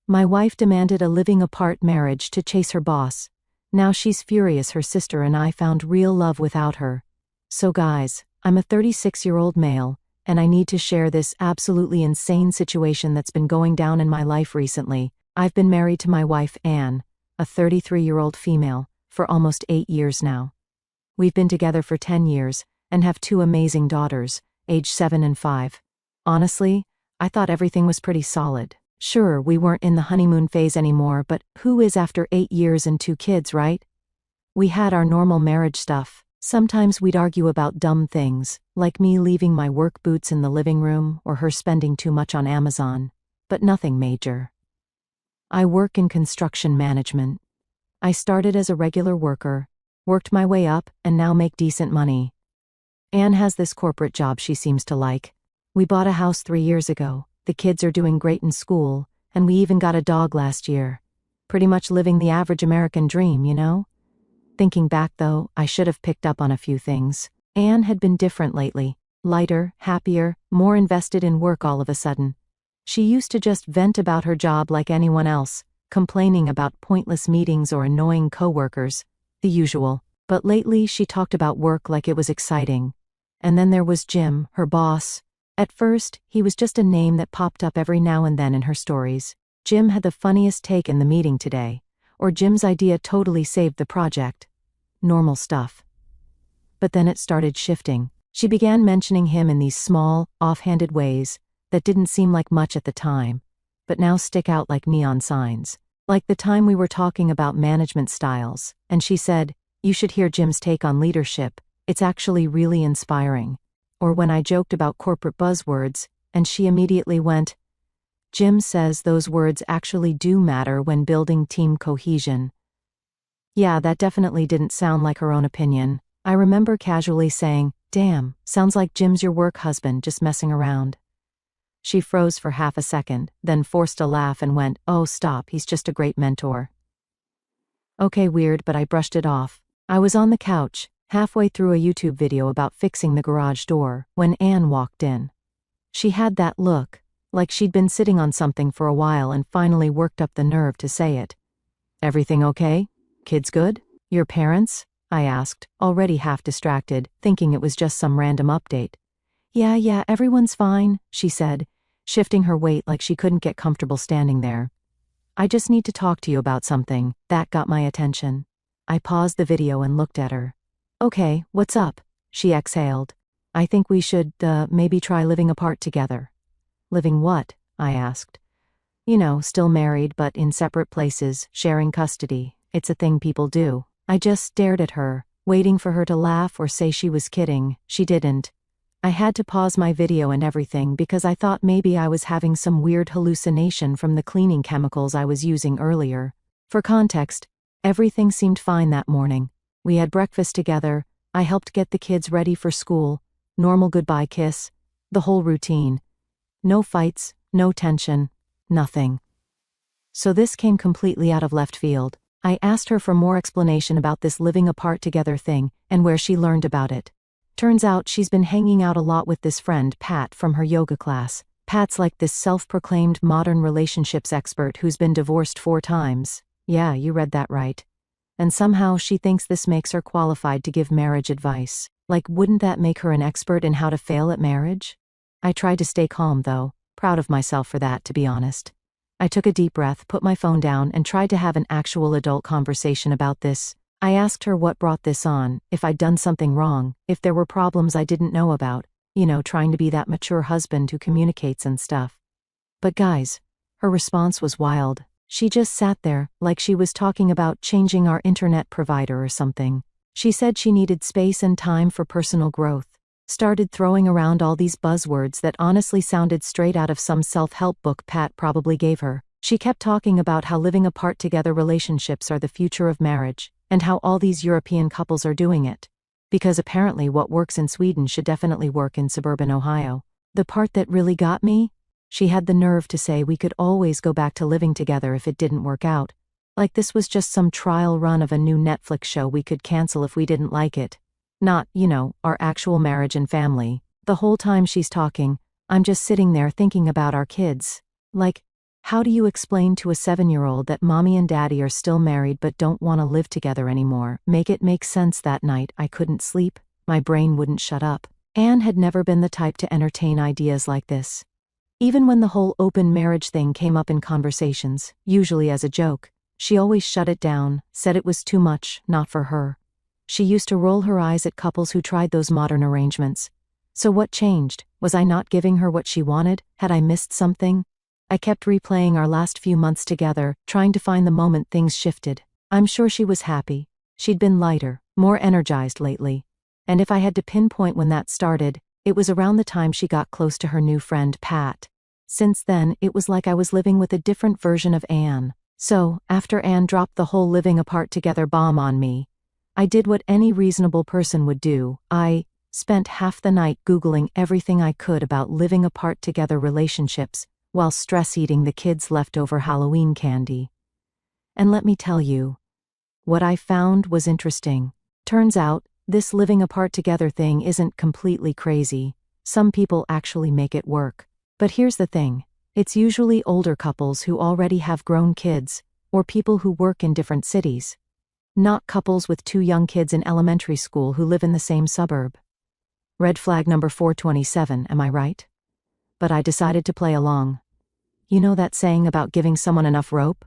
My wife demanded a living-apart marriage to chase her boss. Now she's furious her sister and I found real love without her. So guys, I'm a 36-year-old male, and I need to share this absolutely insane situation that's been going down in my life recently. I've been married to my wife Anne, a 33-year-old female, for almost 8 years now. We've been together for 10 years, and have 2 amazing daughters, aged 7 and 5. Honestly, I thought everything was pretty solid. Sure, we weren't in the honeymoon phase anymore, but who is after 8 years and 2 kids, right? We had our normal marriage stuff. Sometimes we'd argue about dumb things, like me leaving my work boots in the living room or her spending too much on Amazon, but nothing major. I work in construction management. I started as a regular worker, worked my way up, and now make decent money. Anne has this corporate job she seems to like. We bought a house 3 years ago. The kids are doing great in school, and we even got a dog last year. Pretty much living the average American dream, you know? Thinking back though, I should have picked up on a few things. Anne had been different lately. Lighter, happier, more invested in work all of a sudden. She used to just vent about her job like anyone else, complaining about pointless meetings or annoying coworkers. The usual. But lately she talked about work like it was exciting. And then there was Jim, her boss. At first, he was just a name that popped up every now and then in her stories. Jim had the funniest take in the meeting today, or Jim's idea totally saved the project. Normal stuff. But then it started shifting. She began mentioning him in these small, offhanded ways that didn't seem like much at the time, but now stick out like neon signs. Like the time we were talking about management styles, and she said, "You should hear Jim's take on leadership. It's actually really inspiring." Or when I joked about corporate buzzwords, and she immediately went, "Jim says those words actually do matter when building team cohesion." Yeah, that definitely didn't sound like her own opinion. I remember casually saying, "Damn, sounds like Jim's your work husband just messing around." She froze for half a second, then forced a laugh and went, "Oh, stop, he's just a great mentor." Okay, weird, but I brushed it off. I was on the couch, halfway through a YouTube video about fixing the garage door, when Anne walked in. She had that look, like she'd been sitting on something for a while and finally worked up the nerve to say it. "Everything okay? Kids good? Your parents?" I asked, already half distracted, thinking it was just some random update. Yeah, everyone's fine," she said, shifting her weight like she couldn't get comfortable standing there. "I just need to talk to you about something." That got my attention. I paused the video and looked at her. "Okay, what's up?" she exhaled. "I think we should, maybe try living apart together." "Living what?" I asked. "You know, still married but in separate places, sharing custody. It's a thing people do." I just stared at her, waiting for her to laugh or say she was kidding. She didn't. I had to pause my video and everything because I thought maybe I was having some weird hallucination from the cleaning chemicals I was using earlier. For context, everything seemed fine that morning. We had breakfast together, I helped get the kids ready for school, normal goodbye kiss, the whole routine. No fights, no tension, nothing. So this came completely out of left field. I asked her for more explanation about this living apart together thing and where she learned about it. Turns out she's been hanging out a lot with this friend, Pat, from her yoga class. Pat's like this self-proclaimed modern relationships expert who's been divorced 4 times. Yeah, you read that right. And somehow she thinks this makes her qualified to give marriage advice. Like, wouldn't that make her an expert in how to fail at marriage? I tried to stay calm though, proud of myself for that, to be honest. I took a deep breath, put my phone down, and tried to have an actual adult conversation about this. I asked her what brought this on, if I'd done something wrong, if there were problems I didn't know about, trying to be that mature husband who communicates and stuff. But guys, her response was wild. She just sat there, like she was talking about changing our internet provider or something. She said she needed space and time for personal growth. Started throwing around all these buzzwords that honestly sounded straight out of some self-help book Pat probably gave her. She kept talking about how living apart together relationships are the future of marriage, and how all these European couples are doing it. Because apparently what works in Sweden should definitely work in suburban Ohio. The part that really got me? She had the nerve to say we could always go back to living together if it didn't work out. Like this was just some trial run of a new Netflix show we could cancel if we didn't like it. Not, our actual marriage and family. The whole time she's talking, I'm just sitting there thinking about our kids. Like, How do you explain to a 7-year-old that mommy and daddy are still married but don't want to live together anymore? Make it make sense. That night I couldn't sleep, my brain wouldn't shut up. Anne had never been the type to entertain ideas like this. Even when the whole open marriage thing came up in conversations, usually as a joke, she always shut it down, said it was too much, not for her. She used to roll her eyes at couples who tried those modern arrangements. So what changed? Was I not giving her what she wanted? Had I missed something? I kept replaying our last few months together, trying to find the moment things shifted. I'm sure she was happy. She'd been lighter, more energized lately. And if I had to pinpoint when that started, it was around the time she got close to her new friend Pat. Since then, it was like I was living with a different version of Anne. So, after Anne dropped the whole living apart together bomb on me, I did what any reasonable person would do. I spent half the night Googling everything I could about living apart together relationships, while stress-eating the kids' leftover Halloween candy. And let me tell you, what I found was interesting. Turns out, this living apart together thing isn't completely crazy. Some people actually make it work. But here's the thing. It's usually older couples who already have grown kids, or people who work in different cities. Not couples with 2 young kids in elementary school who live in the same suburb. Red flag number 427, am I right? But I decided to play along. You know that saying about giving someone enough rope?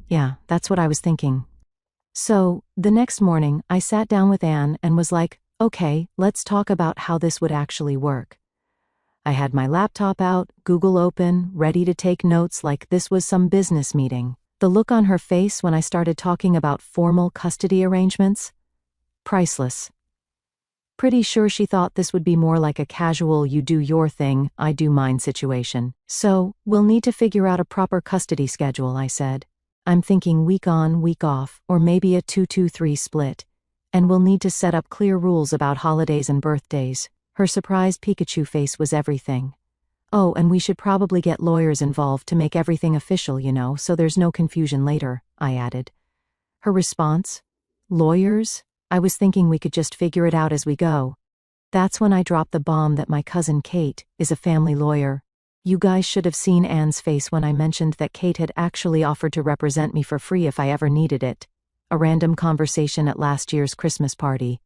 Yeah, that's what I was thinking. So, the next morning, I sat down with Anne and was like, okay, let's talk about how this would actually work. I had my laptop out, Google open, ready to take notes like this was some business meeting. The look on her face when I started talking about formal custody arrangements? Priceless. Pretty sure she thought this would be more like a casual you do your thing, I do mine situation. So, we'll need to figure out a proper custody schedule, I said. I'm thinking week on, week off, or maybe a 2-2-3 split. And we'll need to set up clear rules about holidays and birthdays. Her surprised Pikachu face was everything. Oh, and we should probably get lawyers involved to make everything official, so there's no confusion later, I added. Her response? Lawyers? I was thinking we could just figure it out as we go. That's when I dropped the bomb that my cousin Kate is a family lawyer. You guys should have seen Anne's face when I mentioned that Kate had actually offered to represent me for free if I ever needed it. A random conversation at last year's Christmas party.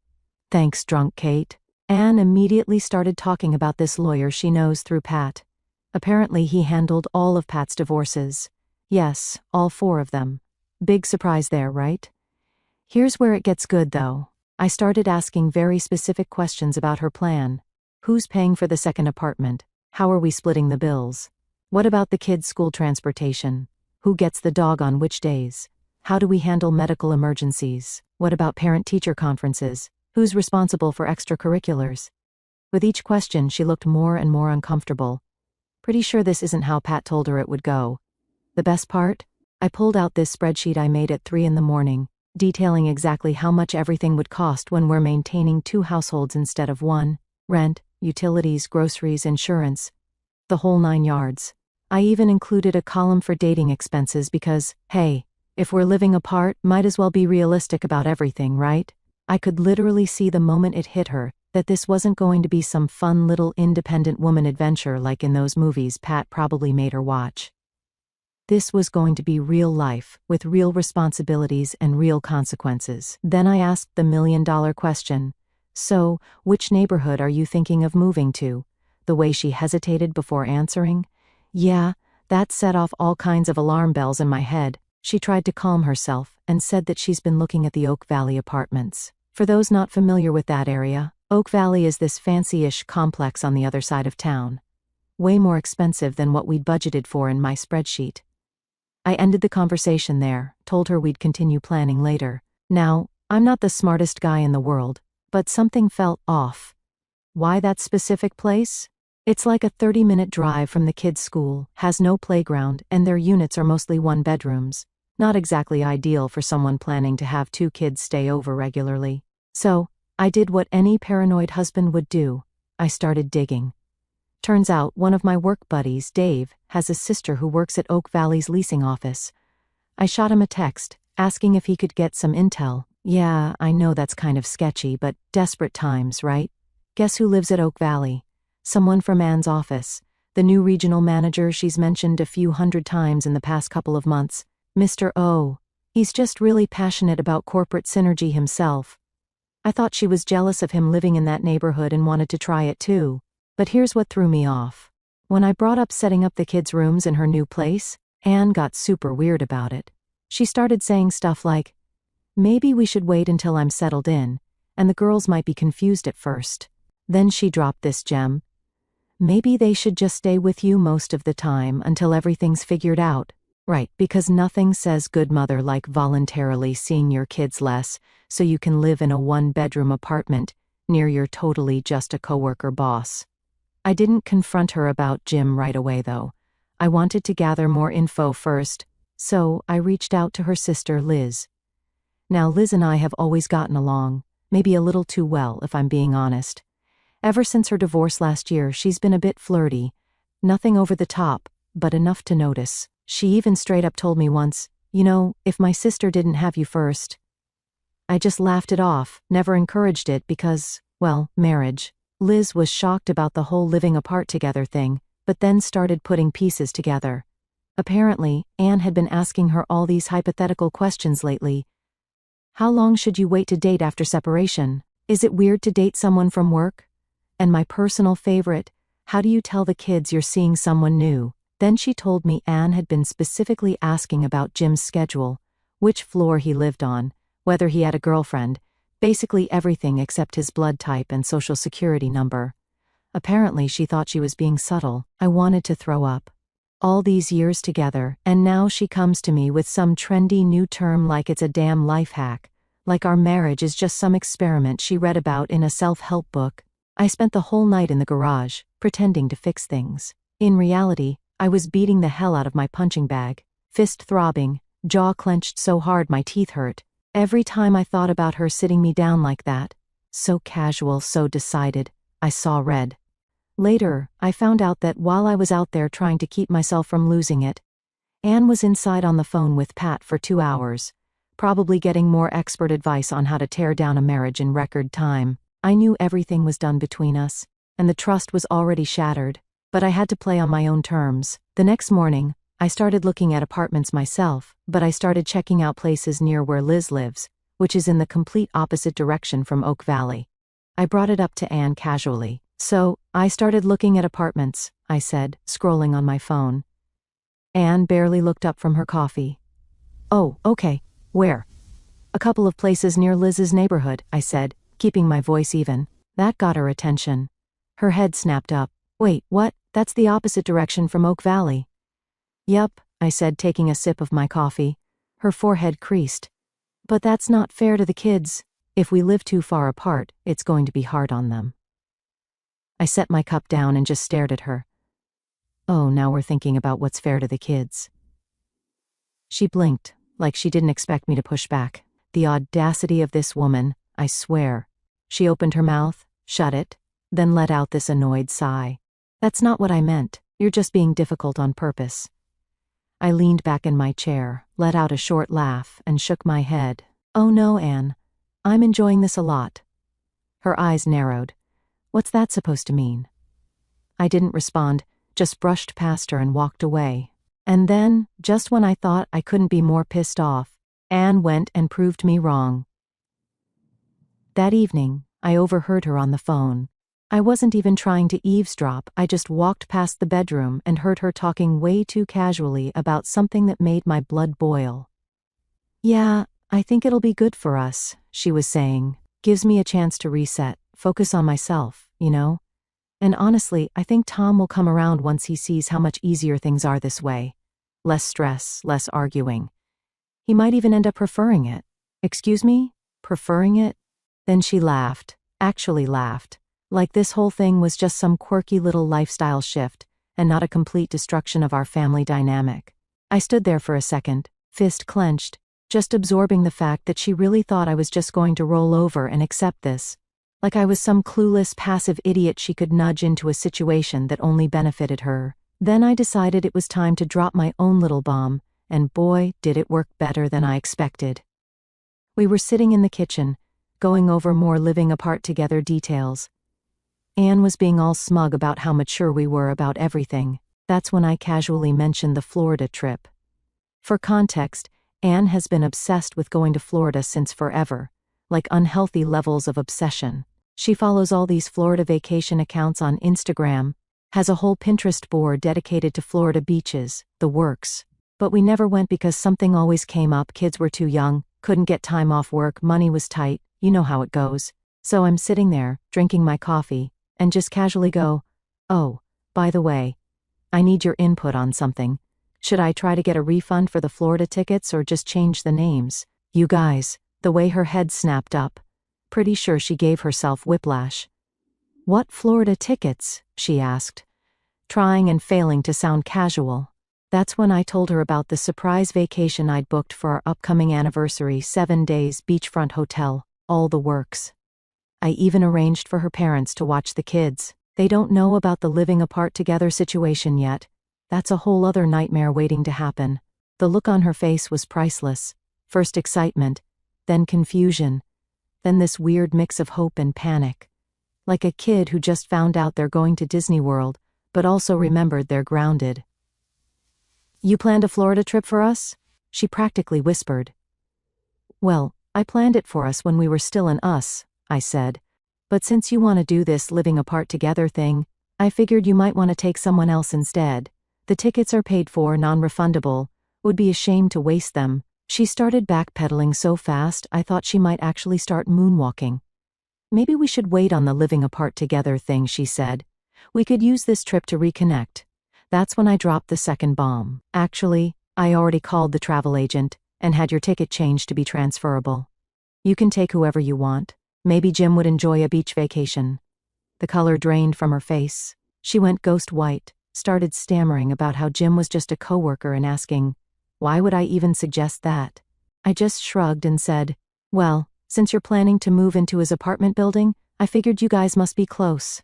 Thanks, drunk Kate. Anne immediately started talking about this lawyer she knows through Pat. Apparently he handled all of Pat's divorces. Yes, all 4 of them. Big surprise there, right? Here's where it gets good though. I started asking very specific questions about her plan. Who's paying for the second apartment? How are we splitting the bills? What about the kids' school transportation? Who gets the dog on which days? How do we handle medical emergencies? What about parent-teacher conferences? Who's responsible for extracurriculars? With each question, she looked more and more uncomfortable. Pretty sure this isn't how Pat told her it would go. The best part? I pulled out this spreadsheet I made at 3 a.m, detailing exactly how much everything would cost when we're maintaining 2 households instead of 1. Rent, utilities, groceries, insurance. The whole 9 yards. I even included a column for dating expenses because, hey, if we're living apart, might as well be realistic about everything, right? I could literally see the moment it hit her, that this wasn't going to be some fun little independent woman adventure like in those movies Pat probably made her watch. This was going to be real life, with real responsibilities and real consequences. Then I asked the million-dollar question. So, which neighborhood are you thinking of moving to? The way she hesitated before answering? Yeah, that set off all kinds of alarm bells in my head. She tried to calm herself and said that she's been looking at the Oak Valley apartments. For those not familiar with that area, Oak Valley is this fancy-ish complex on the other side of town. Way more expensive than what we'd budgeted for in my spreadsheet. I ended the conversation there, told her we'd continue planning later. Now, I'm not the smartest guy in the world, but something felt off. Why that specific place? It's like a 30-minute drive from the kids' school, has no playground, and their units are mostly 1-bedrooms. Not exactly ideal for someone planning to have 2 kids stay over regularly. So, I did what any paranoid husband would do. I started digging. Turns out one of my work buddies, Dave, has a sister who works at Oak Valley's leasing office. I shot him a text, asking if he could get some intel. Yeah, I know that's kind of sketchy, but desperate times, right? Guess who lives at Oak Valley? Someone from Anne's office. The new regional manager she's mentioned a few hundred times in the past couple of months, Mr. O. He's just really passionate about corporate synergy himself. I thought she was jealous of him living in that neighborhood and wanted to try it too. But here's what threw me off. When I brought up setting up the kids' rooms in her new place, Anne got super weird about it. She started saying stuff like, "Maybe we should wait until I'm settled in, and the girls might be confused at first." Then she dropped this gem. "Maybe they should just stay with you most of the time until everything's figured out." Right, because nothing says good mother like voluntarily seeing your kids less so you can live in a one-bedroom apartment near your totally just a coworker boss. I didn't confront her about Jim right away though. I wanted to gather more info first, so I reached out to her sister Liz. Now Liz and I have always gotten along, maybe a little too well if I'm being honest. Ever since her divorce last year, she's been a bit flirty. Nothing over the top, but enough to notice. She even straight up told me once, "You know, if my sister didn't have you first." I just laughed it off, never encouraged it because, well, marriage. Liz was shocked about the whole living apart together thing, but then started putting pieces together. Apparently, Anne had been asking her all these hypothetical questions lately. How long should you wait to date after separation? Is it weird to date someone from work? And my personal favorite, how do you tell the kids you're seeing someone new? Then she told me Anne had been specifically asking about Jim's schedule, which floor he lived on, whether he had a girlfriend, basically everything except his blood type and social security number. Apparently she thought she was being subtle. I wanted to throw up. All these years together, and now she comes to me with some trendy new term like it's a damn life hack, like our marriage is just some experiment she read about in a self-help book. I spent the whole night in the garage, pretending to fix things. In reality, I was beating the hell out of my punching bag, fist throbbing, jaw clenched so hard my teeth hurt. Every time I thought about her sitting me down like that, so casual, so decided, I saw red. Later, I found out that while I was out there trying to keep myself from losing it, Anne was inside on the phone with Pat for 2 hours, probably getting more expert advice on how to tear down a marriage in record time. I knew everything was done between us, and the trust was already shattered, but I had to play on my own terms. The next morning, I started looking at apartments myself, but I started checking out places near where Liz lives, which is in the complete opposite direction from Oak Valley. I brought it up to Anne casually. "So, I started looking at apartments," I said, scrolling on my phone. Anne barely looked up from her coffee. "Oh, okay. Where?" "A couple of places near Liz's neighborhood," I said, keeping my voice even. That got her attention. Her head snapped up. "Wait, what? That's the opposite direction from Oak Valley." "Yup," I said, taking a sip of my coffee. Her forehead creased. "But that's not fair to the kids. If we live too far apart, it's going to be hard on them." I set my cup down and just stared at her. "Oh, now we're thinking about what's fair to the kids." She blinked, like she didn't expect me to push back. The audacity of this woman, I swear. She opened her mouth, shut it, then let out this annoyed sigh. "That's not what I meant. You're just being difficult on purpose." I leaned back in my chair, let out a short laugh, and shook my head. "Oh no, Anne. I'm enjoying this a lot." Her eyes narrowed. "What's that supposed to mean?" I didn't respond, just brushed past her and walked away. And then, just when I thought I couldn't be more pissed off, Anne went and proved me wrong. That evening, I overheard her on the phone. I wasn't even trying to eavesdrop, I just walked past the bedroom and heard her talking way too casually about something that made my blood boil. "Yeah, I think it'll be good for us," she was saying. "Gives me a chance to reset, focus on myself, you know? And honestly, I think Tom will come around once he sees how much easier things are this way. Less stress, less arguing. He might even end up preferring it." "Excuse me? Preferring it?" Then she laughed, actually laughed, like this whole thing was just some quirky little lifestyle shift and not a complete destruction of our family dynamic. I stood there for a second, fist clenched, just absorbing the fact that she really thought I was just going to roll over and accept this, like I was some clueless, passive idiot she could nudge into a situation that only benefited her. Then I decided it was time to drop my own little bomb, and boy, did it work better than I expected. We were sitting in the kitchen, going over more living apart together details. Anne was being all smug about how mature we were about everything. That's when I casually mentioned the Florida trip. For context, Anne has been obsessed with going to Florida since forever, like unhealthy levels of obsession. She follows all these Florida vacation accounts on Instagram, has a whole Pinterest board dedicated to Florida beaches, the works. But we never went because something always came up. Kids were too young, couldn't get time off work, money was tight, you know how it goes. So I'm sitting there, drinking my coffee, and just casually go, "Oh, by the way, I need your input on something. Should I try to get a refund for the Florida tickets or just change the names?" You guys, the way her head snapped up. Pretty sure she gave herself whiplash. "What Florida tickets?" she asked, trying and failing to sound casual. That's when I told her about the surprise vacation I'd booked for our upcoming anniversary, 7 days, beachfront hotel, all the works. I even arranged for her parents to watch the kids. They don't know about the living apart together situation yet. That's a whole other nightmare waiting to happen. The look on her face was priceless. First excitement, then confusion, then this weird mix of hope and panic. Like a kid who just found out they're going to Disney World, but also remembered they're grounded. "You planned a Florida trip for us?" she practically whispered. "Well, I planned it for us when we were still in us," I said. "But since you want to do this living apart together thing, I figured you might want to take someone else instead. The tickets are paid for, non-refundable. Would be a shame to waste them." She started backpedaling so fast I thought she might actually start moonwalking. "Maybe we should wait on the living apart together thing," she said. "We could use this trip to reconnect." That's when I dropped the second bomb. "Actually, I already called the travel agent and had your ticket changed to be transferable. You can take whoever you want. Maybe Jim would enjoy a beach vacation." The color drained from her face. She went ghost white, started stammering about how Jim was just a coworker and asking, "Why would I even suggest that?" I just shrugged and said, "Well, since you're planning to move into his apartment building, I figured you guys must be close."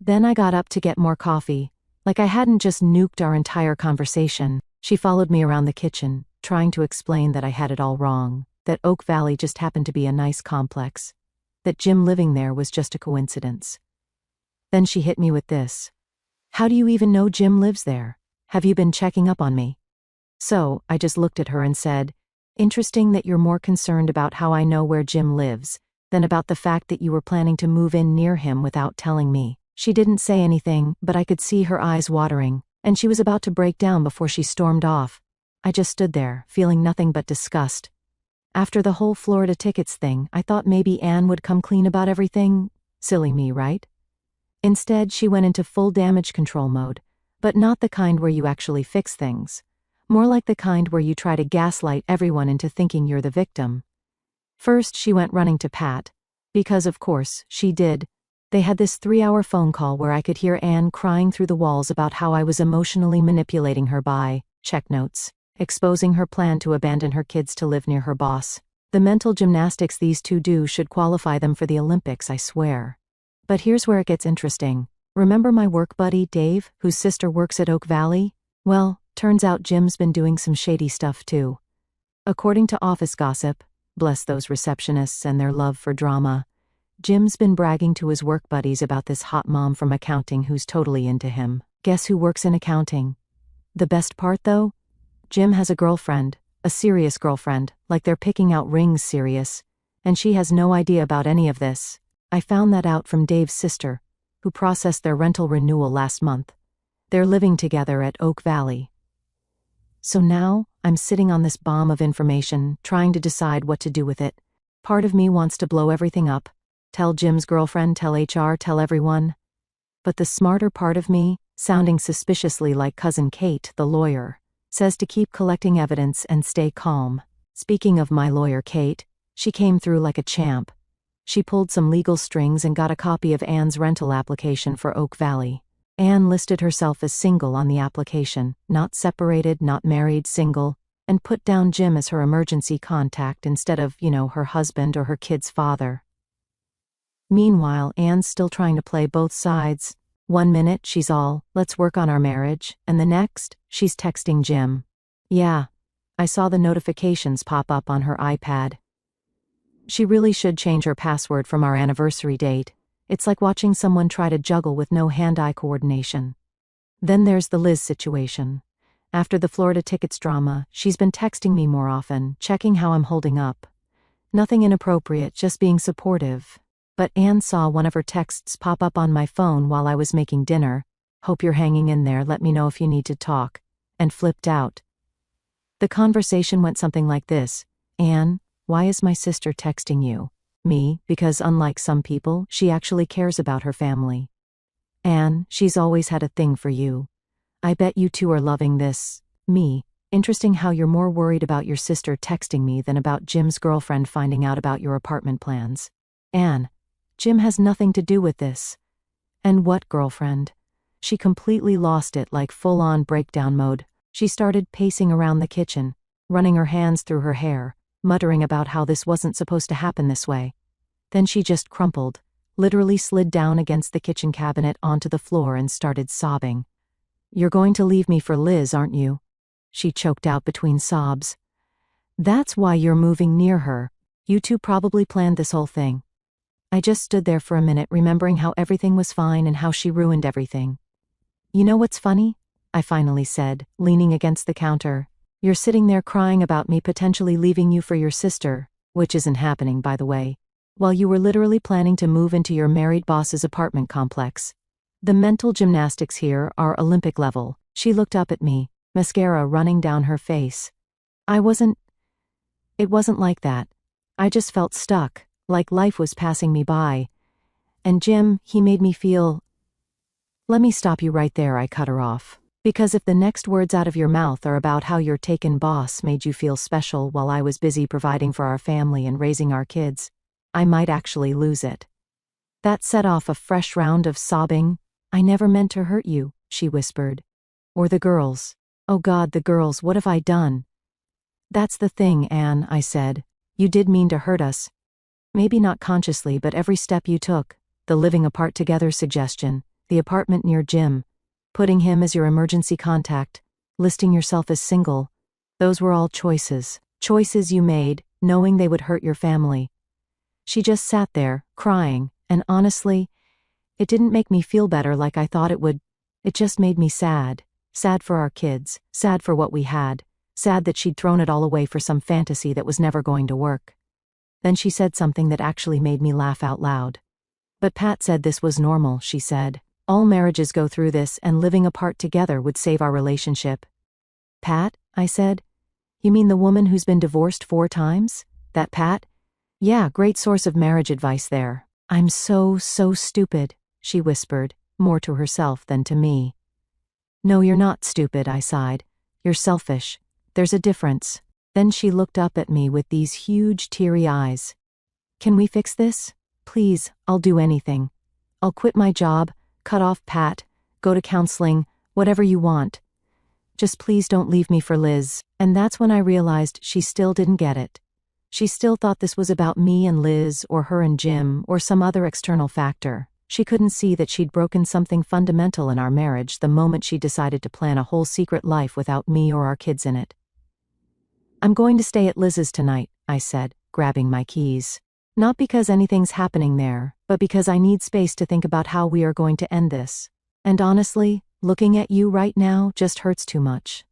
Then I got up to get more coffee, like I hadn't just nuked our entire conversation. She followed me around the kitchen, trying to explain that I had it all wrong, that Oak Valley just happened to be a nice complex, that Jim living there was just a coincidence. Then she hit me with this. "How do you even know Jim lives there? Have you been checking up on me?" So, I just looked at her and said, "Interesting that you're more concerned about how I know where Jim lives than about the fact that you were planning to move in near him without telling me." She didn't say anything, but I could see her eyes watering, and she was about to break down before she stormed off. I just stood there, feeling nothing but disgust. After the whole Florida tickets thing, I thought maybe Anne would come clean about everything. Silly me, right? Instead, she went into full damage control mode, but not the kind where you actually fix things. More like the kind where you try to gaslight everyone into thinking you're the victim. First, she went running to Pat, because of course, she did. They had this 3-hour phone call where I could hear Anne crying through the walls about how I was emotionally manipulating her by, check notes, exposing her plan to abandon her kids to live near her boss. The mental gymnastics these two do should qualify them for the Olympics, I swear. But here's where it gets interesting. Remember my work buddy, Dave, whose sister works at Oak Valley? Well, turns out Jim's been doing some shady stuff too. According to office gossip, bless those receptionists and their love for drama, Jim's been bragging to his work buddies about this hot mom from accounting who's totally into him. Guess who works in accounting? The best part though? Jim has a girlfriend, a serious girlfriend, like they're picking out rings serious, and she has no idea about any of this. I found that out from Dave's sister, who processed their rental renewal last month. They're living together at Oak Valley. So now, I'm sitting on this bomb of information, trying to decide what to do with it. Part of me wants to blow everything up. Tell Jim's girlfriend, tell HR, tell everyone. But the smarter part of me, sounding suspiciously like Cousin Kate, the lawyer, says to keep collecting evidence and stay calm. Speaking of my lawyer Kate, she came through like a champ. She pulled some legal strings and got a copy of Anne's rental application for Oak Valley. Anne listed herself as single on the application, not separated, not married, single, and put down Jim as her emergency contact instead of, her husband or her kid's father. Meanwhile, Anne's still trying to play both sides. One minute, she's all, "Let's work on our marriage," and the next, she's texting Jim. Yeah, I saw the notifications pop up on her iPad. She really should change her password from our anniversary date. It's like watching someone try to juggle with no hand-eye coordination. Then there's the Liz situation. After the Florida tickets drama, she's been texting me more often, checking how I'm holding up. Nothing inappropriate, just being supportive. But Anne saw one of her texts pop up on my phone while I was making dinner. "Hope you're hanging in there, let me know if you need to talk," and flipped out. The conversation went something like this: "Anne, why is my sister texting you?" Me, because unlike some people, she actually cares about her family. "Anne, she's always had a thing for you. I bet you two are loving this." Me, interesting how you're more worried about your sister texting me than about Jim's girlfriend finding out about your apartment plans. Anne, Jim has nothing to do with this. And what girlfriend? She completely lost it, like full-on breakdown mode. She started pacing around the kitchen, running her hands through her hair, muttering about how this wasn't supposed to happen this way. Then she just crumpled, literally slid down against the kitchen cabinet onto the floor and started sobbing. "You're going to leave me for Liz, aren't you?" She choked out between sobs. "That's why you're moving near her. You two probably planned this whole thing." I just stood there for a minute, remembering how everything was fine and how she ruined everything. "You know what's funny?" I finally said, leaning against the counter. "You're sitting there crying about me potentially leaving you for your sister, which isn't happening, by the way, while you were literally planning to move into your married boss's apartment complex. The mental gymnastics here are Olympic level." She looked up at me, mascara running down her face. It wasn't like that. I just felt stuck, like life was passing me by. And Jim, he made me feel... "Let me stop you right there," I cut her off. "Because if the next words out of your mouth are about how your taken boss made you feel special while I was busy providing for our family and raising our kids, I might actually lose it." That set off a fresh round of sobbing. "I never meant to hurt you," she whispered. "Or the girls. Oh God, the girls, what have I done?" "That's the thing, Anne," I said. "You did mean to hurt us. Maybe not consciously, but every step you took, the living apart together suggestion, the apartment near Jim, putting him as your emergency contact, listing yourself as single, those were all choices. Choices you made, knowing they would hurt your family." She just sat there, crying, and honestly, it didn't make me feel better like I thought it would. It just made me sad. Sad for our kids, sad for what we had, sad that she'd thrown it all away for some fantasy that was never going to work. Then she said something that actually made me laugh out loud. "But Pat said this was normal," she said. "All marriages go through this, and living apart together would save our relationship." "Pat?" I said. "You mean the woman who's been divorced 4 times? That Pat? Yeah, great source of marriage advice there." "I'm so stupid," she whispered, more to herself than to me. "No, you're not stupid," I sighed. "You're selfish. There's a difference." Then she looked up at me with these huge, teary eyes. "Can we fix this? Please, I'll do anything. I'll quit my job, cut off Pat, go to counseling, whatever you want. Just please don't leave me for Liz." And that's when I realized she still didn't get it. She still thought this was about me and Liz, or her and Jim, or some other external factor. She couldn't see that she'd broken something fundamental in our marriage the moment she decided to plan a whole secret life without me or our kids in it. "I'm going to stay at Liz's tonight," I said, grabbing my keys. "Not because anything's happening there, but because I need space to think about how we are going to end this. And honestly, looking at you right now just hurts too much."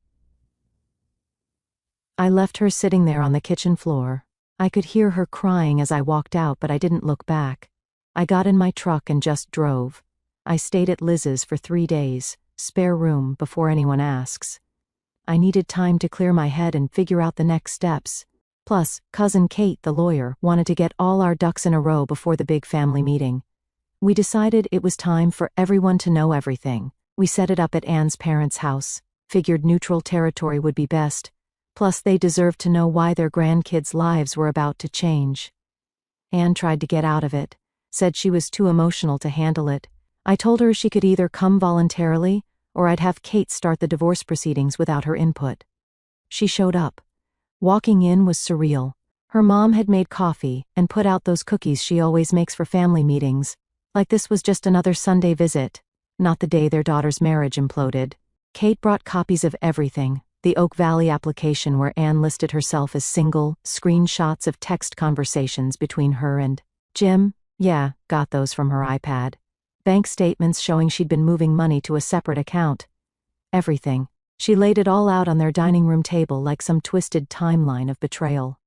I left her sitting there on the kitchen floor. I could hear her crying as I walked out, but I didn't look back. I got in my truck and just drove. I stayed at Liz's for 3 days, spare room before anyone asks. I needed time to clear my head and figure out the next steps. Plus, Cousin Kate, the lawyer, wanted to get all our ducks in a row before the big family meeting. We decided it was time for everyone to know everything. We set it up at Anne's parents' house, figured neutral territory would be best. Plus, they deserved to know why their grandkids' lives were about to change. Anne tried to get out of it, said she was too emotional to handle it. I told her she could either come voluntarily, or I'd have Kate start the divorce proceedings without her input. She showed up. Walking in was surreal. Her mom had made coffee and put out those cookies she always makes for family meetings, like this was just another Sunday visit, not the day their daughter's marriage imploded. Kate brought copies of everything: the Oak Valley application where Anne listed herself as single, screenshots of text conversations between her and Jim, Yeah, got those from her iPad. Bank statements showing she'd been moving money to a separate account. Everything. She laid it all out on their dining room table like some twisted timeline of betrayal.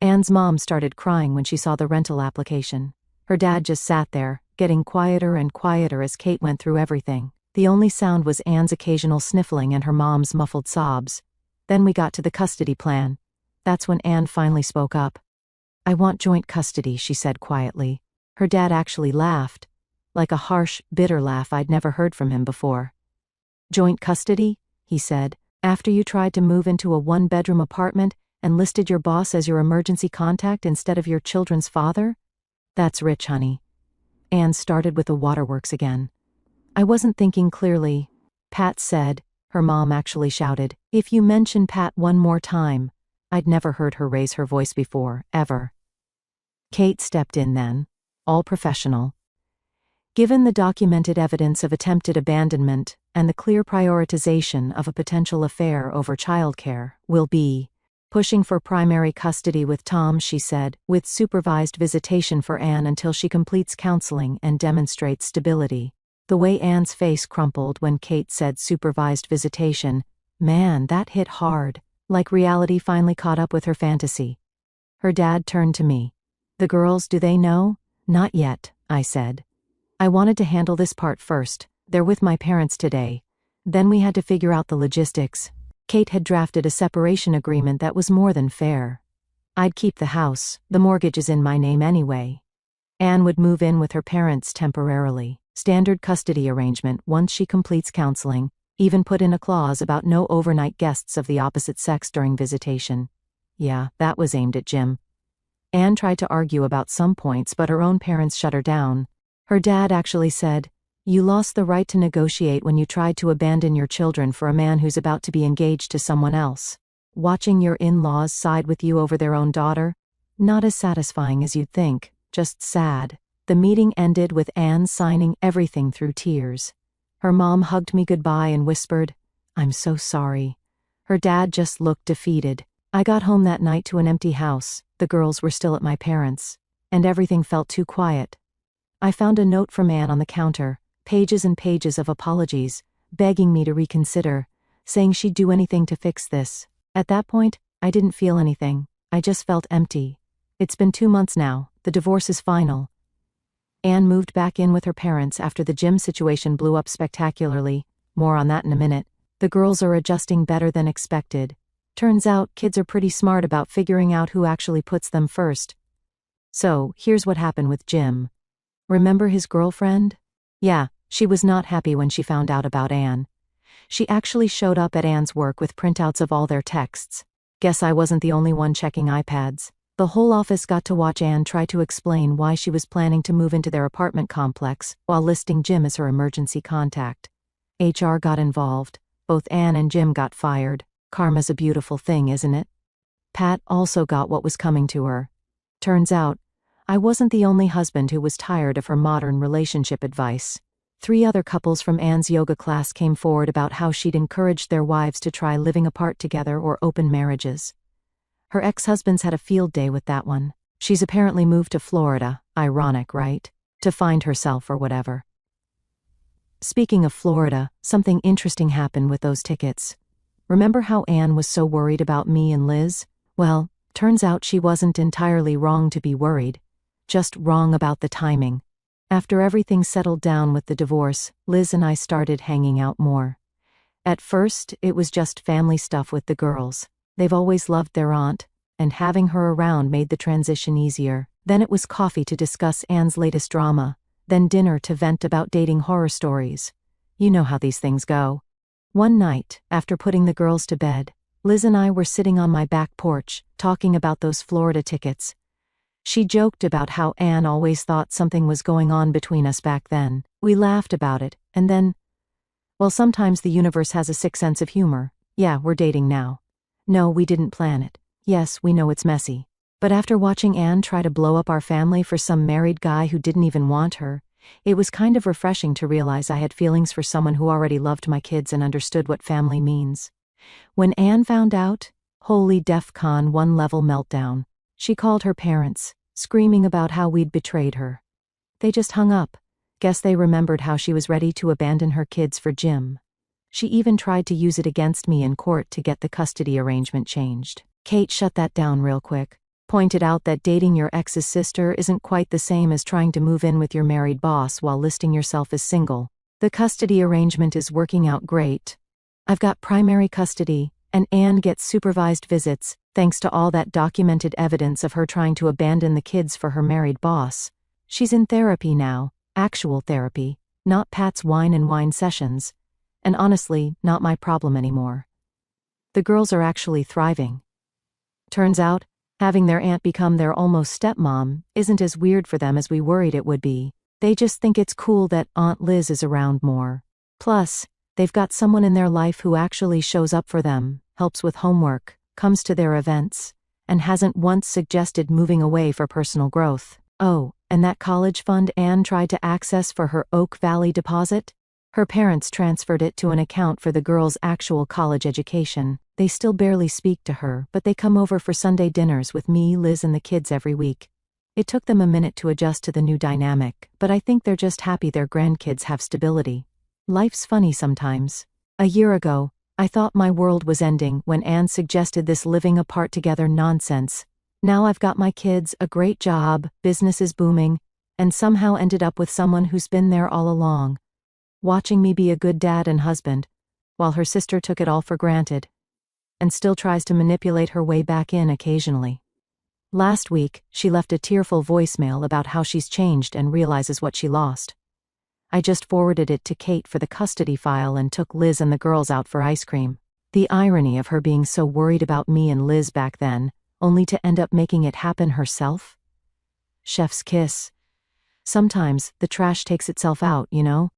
Anne's mom started crying when she saw the rental application. Her dad just sat there, getting quieter and quieter as Kate went through everything. The only sound was Anne's occasional sniffling and her mom's muffled sobs. Then we got to the custody plan. That's when Anne finally spoke up. I want joint custody, she said quietly. Her dad actually laughed. Like a harsh, bitter laugh I'd never heard from him before. Joint custody? He said. After you tried to move into a one-bedroom apartment and listed your boss as your emergency contact instead of your children's father? That's rich, honey. Anne started with the waterworks again. I wasn't thinking clearly. Pat said. Her mom actually shouted. If you mention Pat one more time. I'd never heard her raise her voice before, ever. Kate stepped in then. All professional. Given the documented evidence of attempted abandonment and the clear prioritization of a potential affair over childcare, we'll be pushing for primary custody with Tom, she said, with supervised visitation for Anne until she completes counseling and demonstrates stability. The way Anne's face crumpled when Kate said supervised visitation, man, that hit hard, like reality finally caught up with her fantasy. Her dad turned to me. The girls, do they know? Not yet, I said. I wanted to handle this part first. They're with my parents today. Then we had to figure out the logistics. Kate had drafted a separation agreement that was more than fair. I'd keep the house, the mortgage is in my name anyway. Anne would move in with her parents temporarily. Standard custody arrangement once she completes counseling, even put in a clause about no overnight guests of the opposite sex during visitation. Yeah, that was aimed at Jim. Anne tried to argue about some points, but her own parents shut her down. Her dad actually said, "You lost the right to negotiate when you tried to abandon your children for a man who's about to be engaged to someone else. Watching your in-laws side with you over their own daughter? Not as satisfying as you'd think, just sad." The meeting ended with Anne signing everything through tears. Her mom hugged me goodbye and whispered, "I'm so sorry." Her dad just looked defeated. I got home that night to an empty house. The girls were still at my parents', and everything felt too quiet. I found a note from Anne on the counter, pages and pages of apologies, begging me to reconsider, saying she'd do anything to fix this. At that point, I didn't feel anything. I just felt empty. It's been 2 months now. The divorce is final. Anne moved back in with her parents after the gym situation blew up spectacularly. More on that in a minute. The girls are adjusting better than expected. Turns out, kids are pretty smart about figuring out who actually puts them first. So, here's what happened with Jim. Remember his girlfriend? Yeah, she was not happy when she found out about Anne. She actually showed up at Anne's work with printouts of all their texts. Guess I wasn't the only one checking iPads. The whole office got to watch Anne try to explain why she was planning to move into their apartment complex while listing Jim as her emergency contact. HR got involved. Both Anne and Jim got fired. Karma's a beautiful thing, isn't it? Pat also got what was coming to her. Turns out, I wasn't the only husband who was tired of her modern relationship advice. 3 other couples from Anne's yoga class came forward about how she'd encouraged their wives to try living apart together or open marriages. Her ex-husbands had a field day with that one. She's apparently moved to Florida, ironic, right? To find herself or whatever. Speaking of Florida, something interesting happened with those tickets. Remember how Anne was so worried about me and Liz? Well, turns out she wasn't entirely wrong to be worried. Just wrong about the timing. After everything settled down with the divorce, Liz and I started hanging out more. At first, it was just family stuff with the girls. They've always loved their aunt, and having her around made the transition easier. Then it was coffee to discuss Anne's latest drama, then dinner to vent about dating horror stories. You know how these things go. One night, after putting the girls to bed, Liz and I were sitting on my back porch, talking about those Florida tickets. She joked about how Anne always thought something was going on between us back then. We laughed about it, and then, well, sometimes the universe has a sick sense of humor. Yeah, we're dating now. No, we didn't plan it. Yes, we know it's messy. But after watching Anne try to blow up our family for some married guy who didn't even want her, it was kind of refreshing to realize I had feelings for someone who already loved my kids and understood what family means. When Anne found out, holy DEF CON 1 level meltdown. She called her parents, screaming about how we'd betrayed her. They just hung up. Guess they remembered how she was ready to abandon her kids for Jim. She even tried to use it against me in court to get the custody arrangement changed. Kate shut that down real quick. Pointed out that dating your ex's sister isn't quite the same as trying to move in with your married boss while listing yourself as single. The custody arrangement is working out great. I've got primary custody, and Anne gets supervised visits, thanks to all that documented evidence of her trying to abandon the kids for her married boss. She's in therapy now, actual therapy, not Pat's wine and wine sessions. And honestly, not my problem anymore. The girls are actually thriving. Turns out, having their aunt become their almost stepmom isn't as weird for them as we worried it would be. They just think it's cool that Aunt Liz is around more. Plus, they've got someone in their life who actually shows up for them, helps with homework, comes to their events, and hasn't once suggested moving away for personal growth. Oh, and that college fund Anne tried to access for her Oak Valley deposit? Her parents transferred it to an account for the girls' actual college education. They still barely speak to her, but they come over for Sunday dinners with me, Liz, and the kids every week. It took them a minute to adjust to the new dynamic, but I think they're just happy their grandkids have stability. Life's funny sometimes. A year ago, I thought my world was ending when Anne suggested this living apart together nonsense. Now I've got my kids, a great job, business is booming, and somehow ended up with someone who's been there all along, watching me be a good dad and husband, while her sister took it all for granted, and still tries to manipulate her way back in occasionally. Last week, she left a tearful voicemail about how she's changed and realizes what she lost. I just forwarded it to Kate for the custody file and took Liz and the girls out for ice cream. The irony of her being so worried about me and Liz back then, only to end up making it happen herself? Chef's kiss. Sometimes, the trash takes itself out, you know?